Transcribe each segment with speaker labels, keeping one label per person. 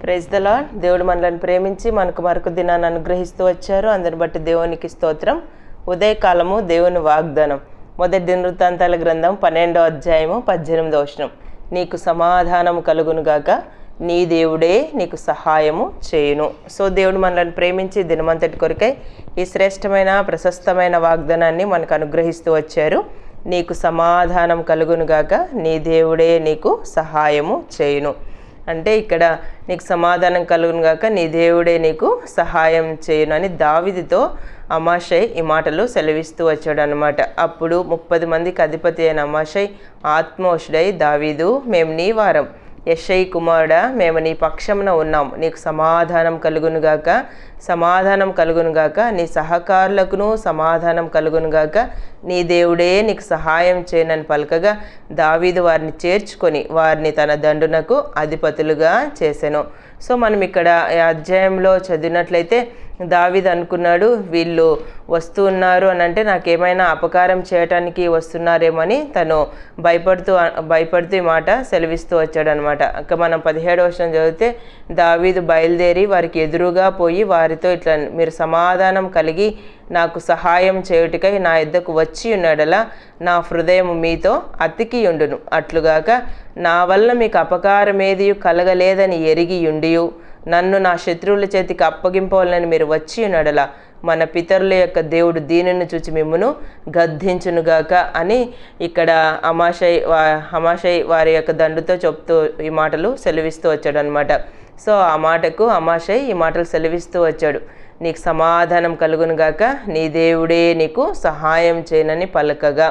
Speaker 1: Praise the lord. దేవుడు మనల్ని ప్రేమించి మనకు మరొక దినాన్ని అనుగ్రహిస్తూ వచ్చారు. అందరిని బట్టి దేవునికి స్తోత్రం. ఉదయకాలము దేవుని వాగ్దానం. మొదటి దినవృత్తాంతాల గ్రంథం 12వ అధ్యాయము 18వ వచనం. నీకు సమాధానము కలుగునుగాక, నీ దేవుడే నీకు సహాయము చేయును. సో దేవుడు మనల్ని ప్రేమించి దినమంతటి కొరకై ఈ శ్రేష్టమైన ప్రశస్తమైన వాగ్దానాన్ని మనకు అనుగ్రహిస్తూ వచ్చారు. నీకు సమాధానం కలుగునుగాక, నీ దేవుడే నీకు సహాయము చేయును. అంటే ఇక్కడ నీకు సమాధానం కలుగునుగాక, నీ దేవుడే నీకు సహాయం చేయును అని దావీదుతో అమాషై ఈ మాటలు సెలవిస్తూ వచ్చాడు అనమాట. అప్పుడు 30 మందికి అధిపతి అయిన అమాషై ఆత్మవశుడై, దావీదు, మేము నీ వారం, యెషై కుమారుడా, మేము నీ పక్షమున ఉన్నాం, నీకు సమాధానం కలుగునుగాక, సమాధానం కలుగునుగాక, నీ సహకారులకును సమాధానం కలుగునుగాక, నీ దేవుడే నీకు సహాయం చేయనని పలకగా దావీదు వారిని చేర్చుకొని వారిని తన దండునకు అధిపతులుగా చేసెను. సో మనం ఇక్కడ ఈ అధ్యాయంలో చదివినట్లయితే దావీదు అనుకున్నాడు, వీళ్ళు వస్తున్నారు అని అంటే నాకేమైనా అపకారం చేయటానికి వస్తున్నారేమని తను భయపడుతూ ఈ మాట సెలవిస్తూ వచ్చాడు అనమాట. ఇంకా మనం 17వ వచనం చదివితే దావీదు బయలుదేరి వారికి ఎదురుగా పోయి వారితో ఇట్లా, మీరు సమాధానం కలిగి నాకు సహాయం చేయుటకై నా యొద్దకు వచ్చి ఉన్నాడలా నా హృదయం మీతో అతికి ఉండును, అట్లుగాక నా వల్ల మీకు అపకారమేది కలగలేదని ఎరిగి ఉండియు నన్ను నా శత్రువుల చేతికి అప్పగింపవాలని మీరు వచ్చి ఉన్నాడలా మన పితరుల యొక్క దేవుడు దీనిని చూచి మిమ్మును గద్దించునుగాక అని ఇక్కడ అమాషై వారి యొక్క దండుతో చెప్తూ ఈ మాటలు సెలవిస్తూ వచ్చాడు అనమాట. సో ఆ మాటకు అమాషై ఈ మాటలు సెలవిస్తూ వచ్చాడు, నీకు సమాధానం కలుగునుగాక, నీ దేవుడే నీకు సహాయం చేయనని పలకగా.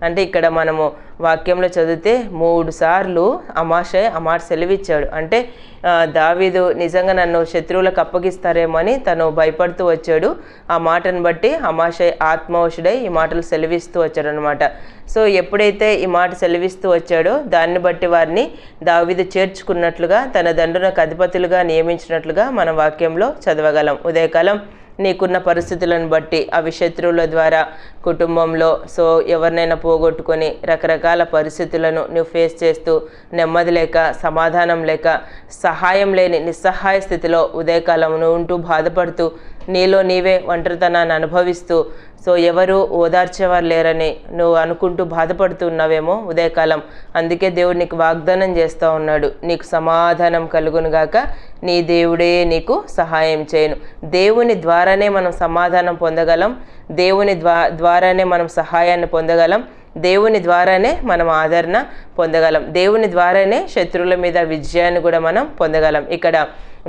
Speaker 1: అంటే ఇక్కడ మనము వాక్యంలో చదివితే 3 సార్లు అమాషై ఆ మాట సెలవిచ్చాడు. అంటే దావీదు నిజంగా నన్ను శత్రువులకు అప్పగిస్తారేమో అని తను భయపడుతూ వచ్చాడు. ఆ మాటను బట్టి అమాషై ఆత్మవశుడై ఈ మాటలు సెలవిస్తూ వచ్చాడు అనమాట. సో ఎప్పుడైతే ఈ మాట సెలవిస్తూ వచ్చాడో దాన్ని బట్టి వారిని దావీదు చేర్చుకున్నట్లుగా తన దండునకు అధిపతులుగా నియమించినట్లుగా మన వాక్యంలో చదవగలం. ఉదయకాలం నీకున్న పరిస్థితులను బట్టి అవి శత్రువుల ద్వారా కుటుంబంలో ఎవరినైనా పోగొట్టుకొని రకరకాల పరిస్థితులను నువ్వు ఫేస్ చేస్తూ నెమ్మది లేక సమాధానం లేక సహాయం లేని నిస్సహాయ స్థితిలో ఉదయకాలమును ఉంటూ బాధపడుతూ నీలో నీవే ఒంటరితనాన్ని అనుభవిస్తూ ఎవరు ఓదార్చేవారు లేరని నువ్వు అనుకుంటూ బాధపడుతున్నావేమో ఉదయకాలం. అందుకే దేవుడు నీకు వాగ్దానం చేస్తూ ఉన్నాడు, నీకు సమాధానం కలుగునుగాక, నీ దేవుడే నీకు సహాయం చేయను. దేవుని ద్వారానే మనం సమాధానం పొందగలం, దేవుని ద్వారానే మనం సహాయాన్ని పొందగలం, దేవుని ద్వారానే మనం ఆదరణ పొందగలం, దేవుని ద్వారానే శత్రువుల మీద విజయాన్ని కూడా మనం పొందగలం. ఇక్కడ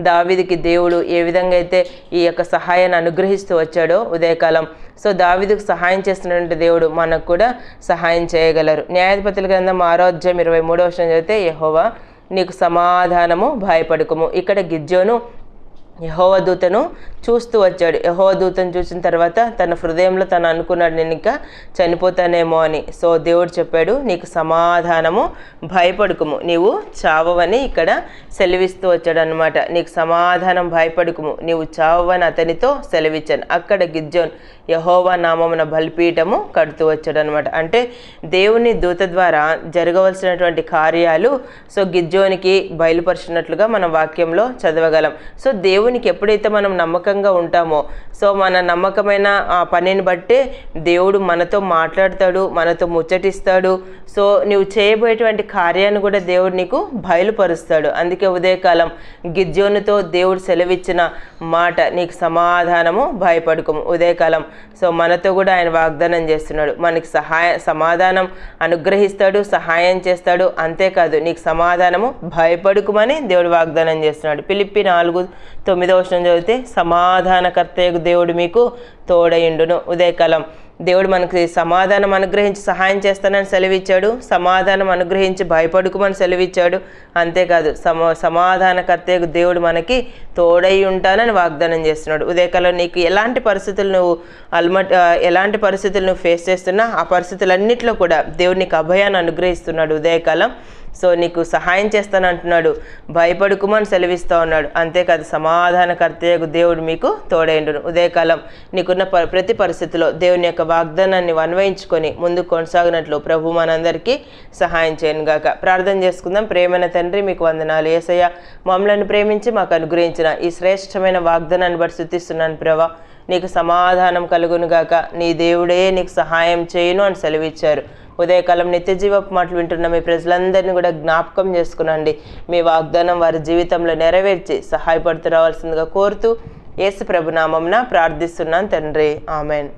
Speaker 1: దావీదుకి దేవుడు ఏ విధంగా అయితే ఈ యొక్క సహాయాన్ని అనుగ్రహిస్తూ వచ్చాడో ఉదయకాలం, దావీదుకు సహాయం చేస్తున్నటువంటి దేవుడు మనకు కూడా సహాయం చేయగలరు. న్యాయాధిపతుల గ్రంథం 6వ అధ్యాయం 23వ వచనం చదివితే, యెహోవా నీకు సమాధానము, భయపడకుము. ఇక్కడ గిద్యోను యెహోవా దూతను చూస్తూ వచ్చాడు. యెహోవా దూతను చూసిన తర్వాత తన హృదయంలో తను అనుకున్నాడు, నేను ఇంకా చనిపోతానేమో అని. దేవుడు చెప్పాడు, నీకు సమాధానము, భయపడుకుము, నీవు చావవని ఇక్కడ సెలవిస్తూ వచ్చాడు అనమాట. నీకు సమాధానం, భయపడుకుము, నీవు చావవని అతనితో సెలవిచ్చాను. అక్కడ గిద్యోన్ యెహోవా నామమున బలిపీఠము కడుతూ వచ్చాడు అనమాట. అంటే దేవుని దూత ద్వారా జరగవలసినటువంటి కార్యాలు గిద్యోనికి బయలుపరిచినట్లుగా మనం వాక్యంలో చదవగలం. దేవునికి ఎప్పుడైతే మనం నమ్మకంగా ఉంటామో మన నమ్మకమైన ఆ పనిని బట్టే దేవుడు మనతో మాట్లాడతాడు, మనతో ముచ్చటిస్తాడు. నువ్వు చేయబోయేటువంటి కార్యాన్ని కూడా దేవుడు నీకు బయలుపరుస్తాడు. అందుకే ఉదయకాలం గిద్యోనుతో దేవుడు సెలవిచ్చిన మాట, నీకు సమాధానము, భయపడుకోము. ఉదయకాలం మనతో కూడా ఆయన వాగ్దానం చేస్తున్నాడు, మనకి సమాధానం అనుగ్రహిస్తాడు, సహాయం చేస్తాడు. అంతేకాదు నీకు సమాధానము, భయపడుకుమని దేవుడు వాగ్దానం చేస్తున్నాడు. ఫిలిప్పీ 4:9వ వచనం చదివితే, సమాధానకర్తయ్యకు దేవుడు మీకు తోడయుండును. ఉదయకాలం దేవుడు మనకి సమాధానం అనుగ్రహించి సహాయం చేస్తానని సెలవిచ్చాడు, సమాధానం అనుగ్రహించి భయపడుకోమని సెలవిచ్చాడు. అంతేకాదు సమాధానకర్తయ్యకు దేవుడు మనకి తోడై ఉంటానని వాగ్దానం చేస్తున్నాడు. ఉదయకాలం నీకు ఎలాంటి పరిస్థితులు నువ్వు ఫేస్ చేస్తున్నా ఆ పరిస్థితులన్నింటిలో కూడా దేవుడు నీకు అభయాన్ని అనుగ్రహిస్తున్నాడు. ఉదయకాలం నీకు సహాయం చేస్తానంటున్నాడు, భయపడుకుమని సెలవిస్తూ ఉన్నాడు. అంతేకాదు సమాధానకర్తయ్యకు దేవుడు మీకు తోడైండును. ఉదయకాలం నీకున్న ప్రతి పరిస్థితిలో దేవుని యొక్క వాగ్దానాన్ని అన్వయించుకొని ముందుకు కొనసాగినట్లు ప్రభు మనందరికీ సహాయం చేయను గాక. ప్రార్థన చేసుకుందాం. ప్రేమైన తండ్రి, మీకు వందనాలు యేసయ్య. మమ్మల్ని ప్రేమించి మాకు అనుగ్రహించిన ఈ శ్రేష్టమైన వాగ్దానాన్ని బట్టి స్తుతిస్తున్నాను ప్రభా. నీకు సమాధానం కలుగును గాక. నీ దేవుడే నీకు సహాయం చేయను అని సెలవిచ్చారు. ఉదయకాలం నిత్య జీవపు మాటలు వింటున్న మీ ప్రజలందరినీ కూడా జ్ఞాపకం చేసుకునండి. మీ వాగ్దానం వారి జీవితంలో నెరవేర్చి సహాయపడుతూ రావాల్సిందిగా కోరుతూ యేసు ప్రభు నామమున ప్రార్థిస్తున్నాను తండ్రి. ఆమెన్.